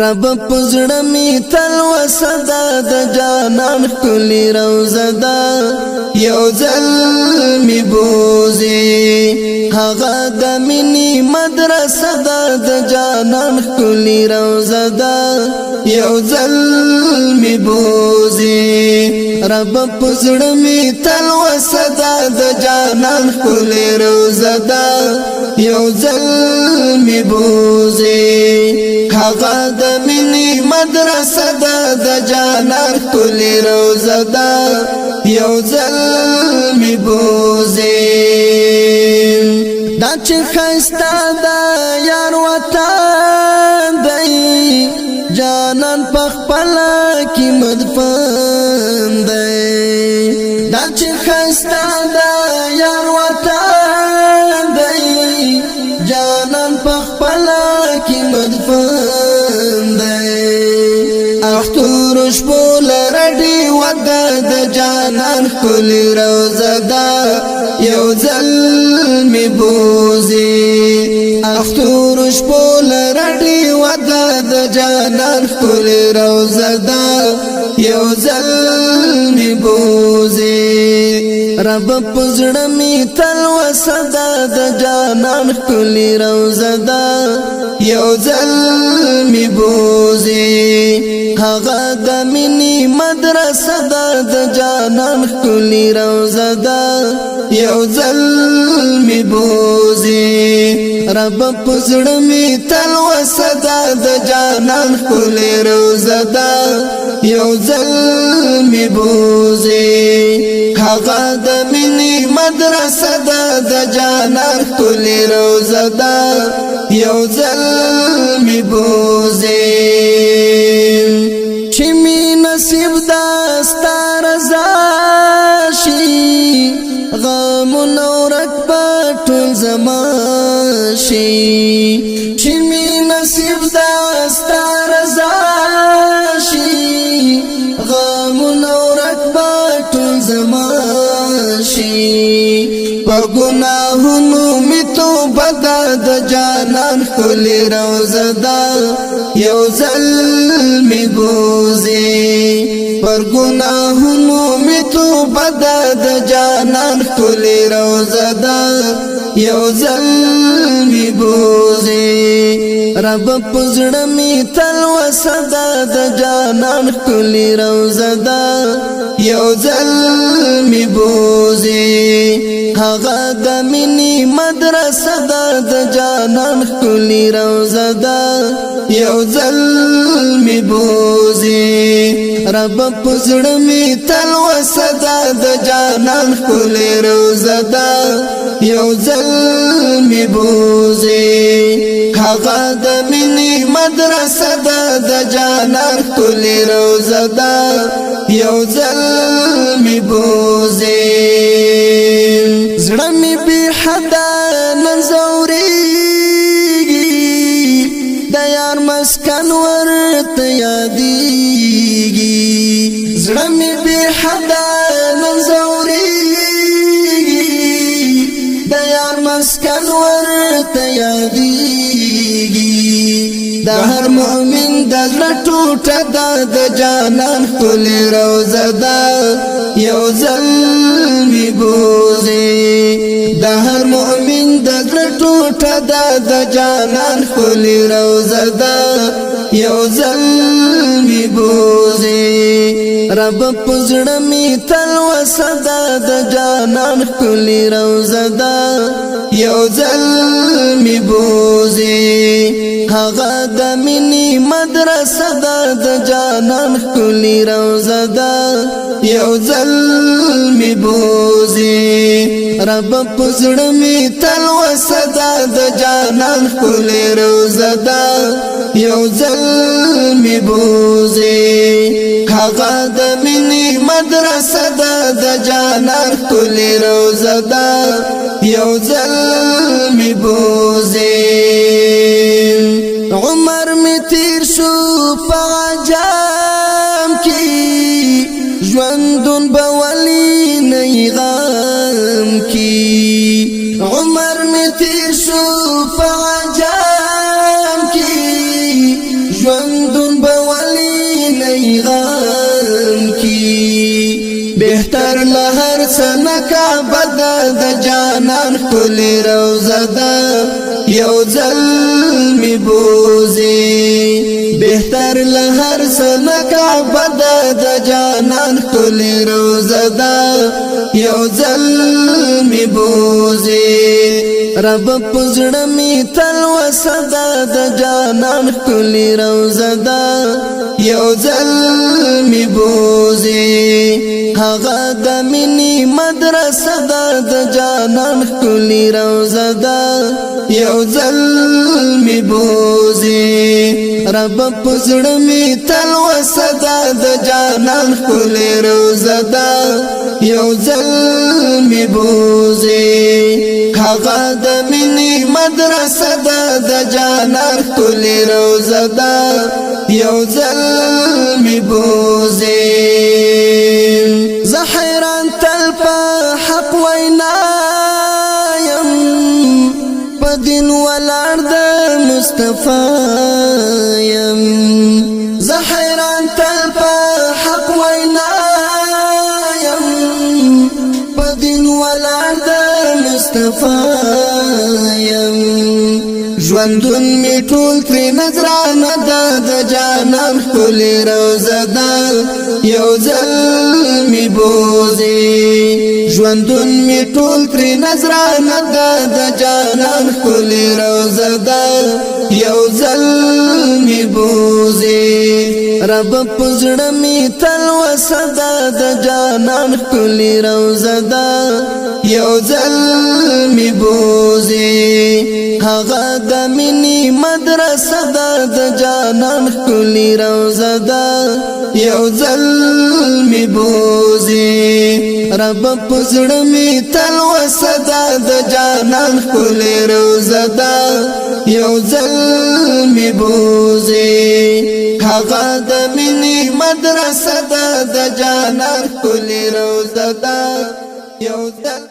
رب پزړه می تل وسدا د جانان کلی روزه دا یو ځل می بوزي هغه د منی مدرسه دا د جانان کلی روزه دا یو ځل می بوزي رب پزړه می تل وسدا د جانان کلی روزه دا یو ځل می بوزي هغه د منی مدرسه دا د جانان کلی روزه دا یو ځل می بوزي دا چې خستا دا یار وطن دی جانان پخپلا کی مدفن دی دا چې خستا دا یار وطن دی جانان پخپلا کی مدفن دی اختور شپول رډي ودا د جانان کلی روزه دا یو ځل می بوزي اختور شپول رډي ودا د جانان کلی روزه دا یو ځل می بوزي رب پزړه می تل وسدا د جانان کلی روزه دا یو ځل می بوزي هغه د منی مدرسه دا د جانان کلی روزه دا یو ځل می بوزي رب پزړه می تل وسدا د جانان کلی روزه دا یو ځل می بوزي هغه د منی مدرسه دا د جانان کلی روزه دا یو ځل می بوزي چې می نصیب دا ستار زاشي غم نورک پټول زمان شي چې می نصیب دا ستار زاشي غم نورک پټول زمان شي په ګناهونو می توبه د جانان کلی روزه دا یو ځل می بوزي پر ګناهونو می توبه د جانان کلی روزه دا یو ځل می بوزي رب پزړه می تل وسدا د جانان کلی روزه دا یو ځل می بوزي هغه د منی مدرسه دا د جانان کلی روزه دا یو ځل می بوزي رب پزړه می تل وسدا د جانان کلی روزه دا یو ځل می بوزي هغه د منی مدرسه دا د جانان کلی روزه دا یو ځل می بوزي زړه می به حدا نزوريږي د یار مسکن ورته یادېږي زړه می به حدا نزوريږي د یار مسکن ورته یادېږي د هر مؤمن د زړه ټوټه د جانان کلی روزه دا یو ځل می بوزي د هر مؤمن د زړه ټوټه د جانان کلی روزه دا یو ځل می بوزي رب پزړه می تل وسدا د جانان کلی روزه دا یو ځل می بوزي هغه د منی مدرسه دا د جانان کلی روزه دا یو ځل می بوزي رب پزړه می تل وسدا د جانان کلی روزه دا یو ځل می بوزي هغه د منی مدرسه دا د جانان کلی روزه دا یو ځل می بوزي عمر می تیر شو په عجام کی ژوندون بولی نه غم کی عمر می تیر شو په عجام کی ژوند ژوندون بولی نیغام کی بهتر لهر سنکا بدا د جانان کلی روزه دا یو ځل می بوزي بهتر لهر سنکا بدا د جانان کلی روزه دا یو ځل می بوزي رب پزړه می تل وسدا د جانان کلی روزه دا یو ځل می بوزي هغه د منی مدرسه د جانان کلی روزه دا یو ځل می بوزي رب پزړه می تل وسدا د جانان کلی روزه دا یو ځل می بوزي هغه د منی مدرسه د جانان کلی روزه دا یو ځل می بوزي زه حیران تل په حق وینایم په دین ولاړ د مصطفی یم زه حیران تل په حق وینایم په دین ولاړ د مصطفی یم ژوندون می ټول ترې نظرانه ده د جانان ښکلې روضه ده یو ځل می بوزي ژوندون می ټول ترې نظرانه ده د جانان ښکلې روضه ده یو ځل می بوزي رب په زړه می تل وسده د جانان ښکلې روضه ده یو ځل می بوزي هغه د منی مدرسه د جانان ښکلې روضه ده یو ځل می بوزي رب په زړه می تل وسده د جانان ښکلې روضه ده یو ځل می بوزي هغه د منی مدرسه د جانان ښکلې روضه ده یو ځل